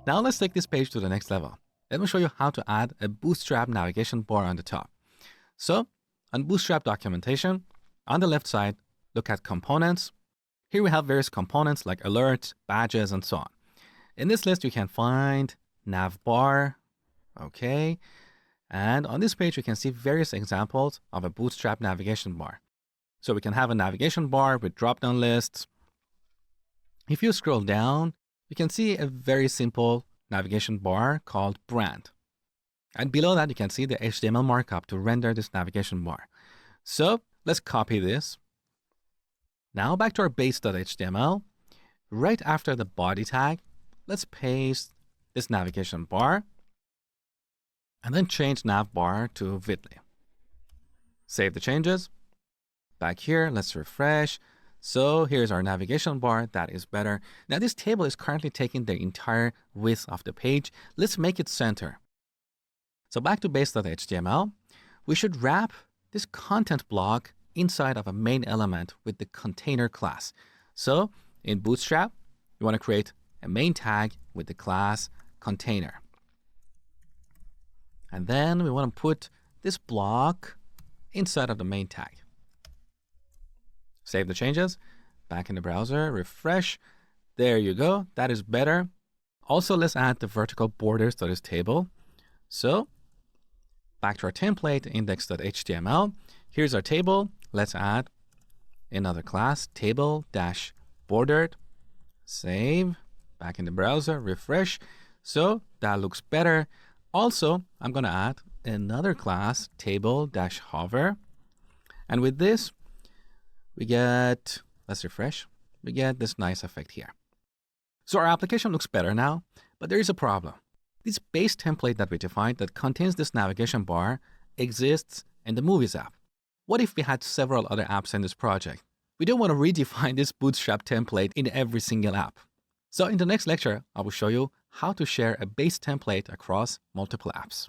Now let's take this page to the next level. Let me show you how to add a Bootstrap navigation bar on the top. So on Bootstrap documentation, on the left side, look at components. Here we have various components like alerts, badges, and so on. In this list, you can find nav bar. Okay. And on this page, you can see various examples of a Bootstrap navigation bar. So we can have a navigation bar with drop-down lists. If you scroll down, you can see a very simple navigation bar called brand. And below that, you can see the HTML markup to render this navigation bar. So let's copy this. Now back to our base.html. Right after the body tag, let's paste this navigation bar and then change navbar to Vidly. Save the changes. Back here, let's refresh. So here's our navigation bar. That is better. Now this table is currently taking the entire width of the page. Let's make it center. So back to base.html, we should wrap this content block inside of a main element with the container class. So in Bootstrap, you want to create a main tag with the class container. And then we want to put this block inside of the main tag. Save the changes, back in the browser, refresh. There you go. That is better. Also, let's add the vertical borders to this table. So back to our template, index.html. Here's our table. Let's add another class, table-bordered. Save, back in the browser, refresh. So that looks better. Also, I'm going to add another class, table-hover. And with this, we get, let's refresh, we get this nice effect here. So our application looks better now, but there is a problem. This base template that we defined that contains this navigation bar exists in the Movies app. What if we had several other apps in this project? We don't want to redefine this Bootstrap template in every single app. So in the next lecture, I will show you how to share a base template across multiple apps.